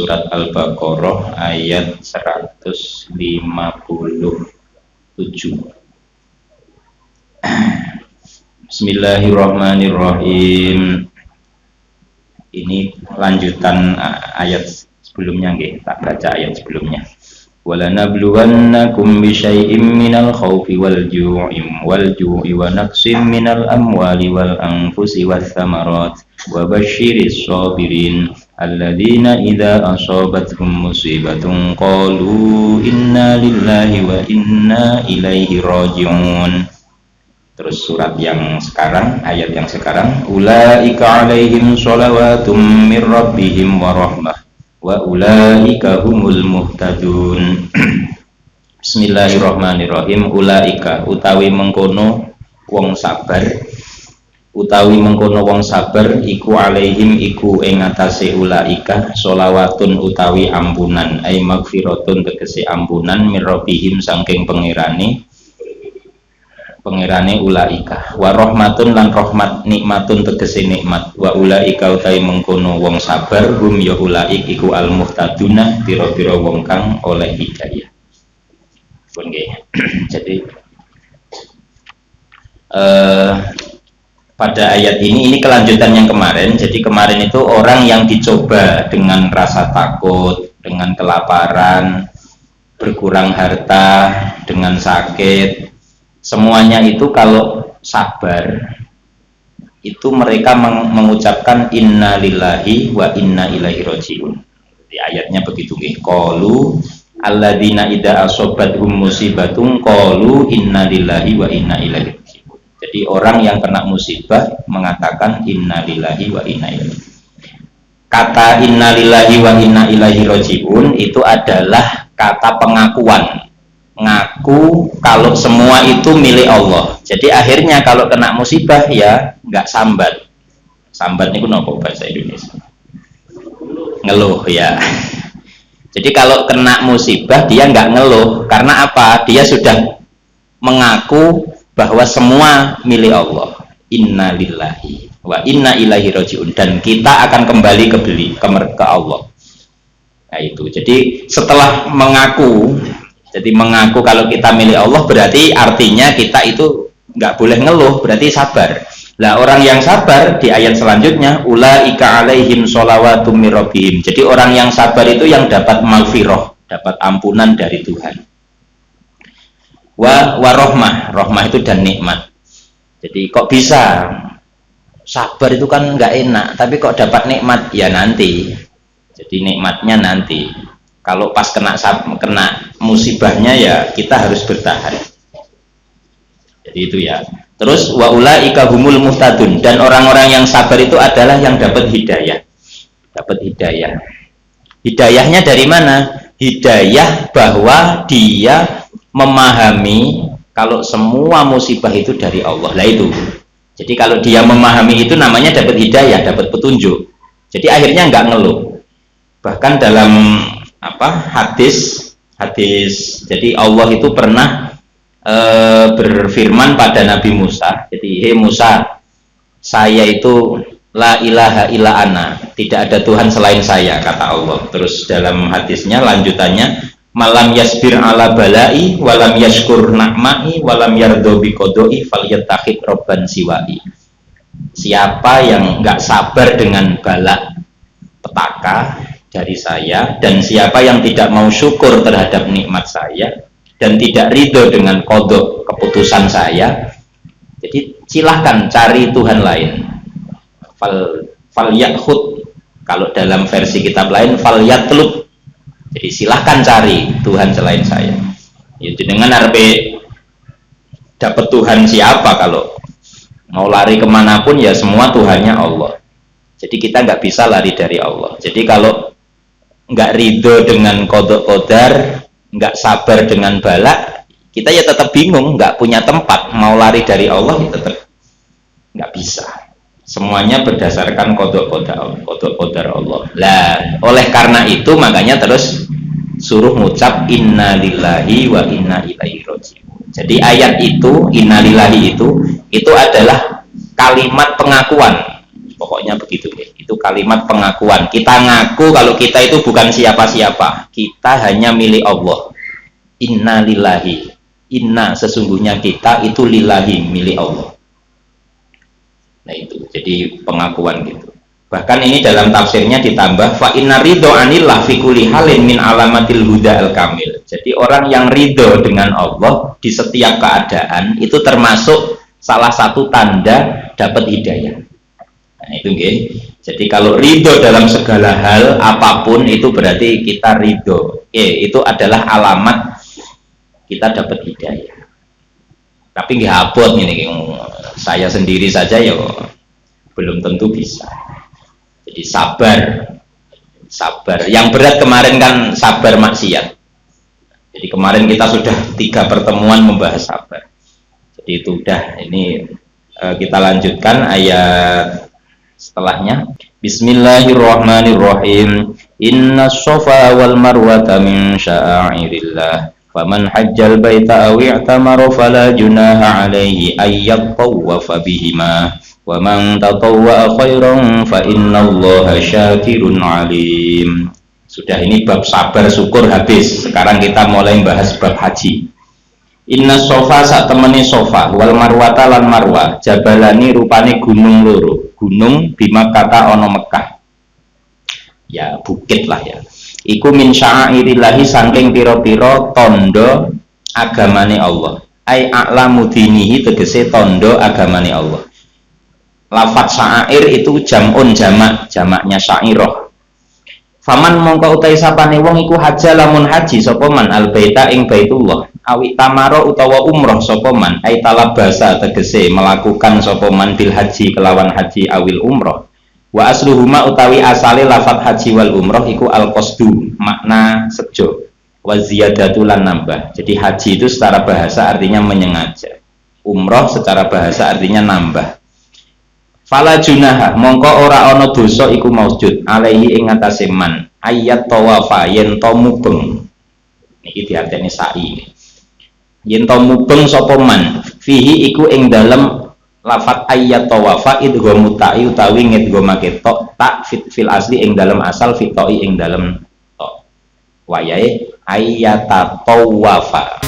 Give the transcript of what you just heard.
surat Al-Baqarah ayat 157. Bismillahirrahmanirrahim. Ini lanjutan ayat sebelumnya, nggih. Tak baca ayat sebelumnya. وَلَنَبْلُوَنَّكُمْ بِشَيْءٍ مِّنَ الْخَوْفِ وَالْجُوعِ وَنَقْصٍ مِّنَ الْأَمْوَالِ وَالْأَنفُسِ وَالثَّمَرَاتِ وَبَشِّرِ الصَّابِرِينَ الَّذِينَ إِذَا أَصَابَتْهُم مُّصِيبَةٌ قَالُوا إِنَّا لِلَّهِ وَإِنَّا إِلَيْهِ رَاجِعُونَ. Terus surat yang sekarang, ayat yang sekarang, ulaika alaihim sholawatun mir rabbihim wa rahmah wa ulaika humul muhtadun. Bismillahirrahmanirrahim. Ulaika utawi mengkono wong sabar, iku alaihim iku ing atase ulaika sholawatun utawi ampunan, ai magfiratun tegese ampunan mir rabbihim saking pangerane ulaika, wa rahmatun lan rahmat, nikmatun tegese nikmat, wa ulaika utawi mengkono wong sabar, hum ya ulaik iku al muhtaduna, pira-pira wong kang oleh hidayah. Pun nggih. Jadi pada ayat ini kelanjutan yang kemarin. Jadi kemarin itu orang yang dicoba dengan rasa takut, dengan kelaparan, berkurang harta, dengan sakit. Semuanya itu kalau sabar itu mereka mengucapkan inna lillahi wa inna ilaihi rajiun. Di ayatnya begitu nggih. Qalu alladzina idza asobathum musibatun qalu inna lillahi wa inna ilaihi rajiun. Jadi orang yang kena musibah mengatakan inna lillahi wa inna ilaihi. Kata inna lillahi wa inna ilaihi rajiun itu adalah kata pengakuan. Ngaku kalau semua itu milik Allah. Jadi akhirnya kalau kena musibah ya nggak sambat. Sambat itu nopo bahasa Indonesia? Ngeluh ya. Jadi kalau kena musibah dia nggak ngeluh. Karena apa? Dia sudah mengaku bahwa semua milik Allah. Inna lillahi wa inna ilaihi rajiun. Dan kita akan kembali ke Allah. Nah itu. Jadi setelah mengaku kalau kita milik Allah berarti artinya kita itu nggak boleh ngeluh, berarti sabar. Lah orang yang sabar di ayat selanjutnya ulaika alaihim sholawatum mir rabbihim. Jadi orang yang sabar itu yang dapat maghfirah, dapat ampunan dari Tuhan. Wa rahmah itu dan nikmat. Jadi kok bisa sabar itu kan nggak enak, tapi kok dapat nikmat ya nanti. Jadi nikmatnya nanti. Kalau pas kena musibahnya ya kita harus bertahan. Jadi itu ya. Terus wa ulaika humul muhtadun, dan orang-orang yang sabar itu adalah yang dapat hidayah. Dapat hidayah. Hidayahnya dari mana? Hidayah bahwa dia memahami kalau semua musibah itu dari Allah. Lah itu. Jadi kalau dia memahami itu namanya dapat hidayah, dapat petunjuk. Jadi akhirnya nggak ngeluh. Bahkan dalam hadis, jadi Allah itu pernah berfirman pada Nabi Musa. Jadi hei Musa, saya itu la ilaha illa ana, tidak ada Tuhan selain saya, kata Allah. Terus dalam hadisnya lanjutannya malam yasbir ala balai walam yashkur na'mai walam yardo biqodoi falyattakhid robban siwai. Siapa yang nggak sabar dengan bala petaka dari saya, dan siapa yang tidak mau syukur terhadap nikmat saya dan tidak ridho dengan kodok keputusan saya, jadi silahkan cari Tuhan lain. Fal yakhud, kalau dalam versi kitab lain fal yatlub, jadi silahkan cari Tuhan selain saya. Ya, dengan arpe dapat Tuhan siapa? Kalau mau lari kemanapun ya semua Tuhannya Allah. Jadi kita nggak bisa lari dari Allah. Jadi kalau nggak ridho dengan kodok kodar, nggak sabar dengan bala, kita ya tetap bingung, nggak punya tempat. Mau lari dari Allah ya tetap nggak bisa. Semuanya berdasarkan kodok kodar Allah. Lah, oleh karena itu makanya terus suruh ngucap inna lillahi wa inna ilaihi rajiun. Jadi ayat itu inna lillahi itu adalah kalimat pengakuan. Pokoknya begitu. Itu kalimat pengakuan. Kita ngaku kalau kita itu bukan siapa-siapa. Kita hanya milik Allah. Inna lillahi. Inna sesungguhnya kita itu lillahi, milik Allah. Nah itu, jadi pengakuan gitu. Bahkan ini dalam tafsirnya ditambah fa inna ridho anillah fi kulli halin min alamatil huda al kamil. Jadi orang yang ridho dengan Allah di setiap keadaan itu termasuk salah satu tanda dapat hidayah. Nah itu nggih. Jadi kalau ridho dalam segala hal apapun itu berarti kita ridho. Itu adalah alamat kita dapat hidayah. Tapi nggak abot ini, saya sendiri saja ya belum tentu bisa. Jadi sabar. Yang berat kemarin kan sabar maksiat. Jadi kemarin kita sudah 3 pertemuan membahas sabar. Jadi itu udah, ini kita lanjutkan ayat setelahnya. Bismillahirrahmanirrahim. Inna Shafa wal Marwata min sya'airillah. Faman hajjal baita aw i'tamara fala junaha alaihi ay yatawwafa bihima. Wa man tatawwa'a khairan fa innallaha syakirun alim. Sudah, ini bab sabar syukur habis. Sekarang kita mulai bahas bab haji. Inna Shafa sak temene Shafa wal Marwata lan Marwah jabalani rupane gunung loro. Gunung bima kata ono Mekah. Ya bukit lah ya. Iku min sya'airillahi saking pira-pira tondo agamane Allah. Ai a'lamu dinihi tegese tondo agamane Allah. Lafaz sya'air itu jam'un jamaknya syairah. Faman mongko utai sapane wong iku haja lamun haji sapa man al baita ing Baitullah. Awi tamaro utawa umroh sapa man ai talabasa tegese melakukan sapa man bil haji kelawan haji awil umroh. Wa asluhuma utawi asale lafat haji wal umroh iku al-qasdu, makna sejo, wa ziyadatu lan nambah. Jadi haji itu secara bahasa artinya menyengaja, umroh secara bahasa artinya nambah. Fala junaha mongko ora ana dosa iku maujud alaihi ing atase man ayat tawafa yen to mubeng. Niki diarteni sa'i. Yen to mubeng sapa man fihi iku ing dalem lafat ayat tawafa idghamu ta'i utawi ngidghamake tok tak fil asli ing dalam asal fitoi ing dalam tok wayahe ayat tawafa.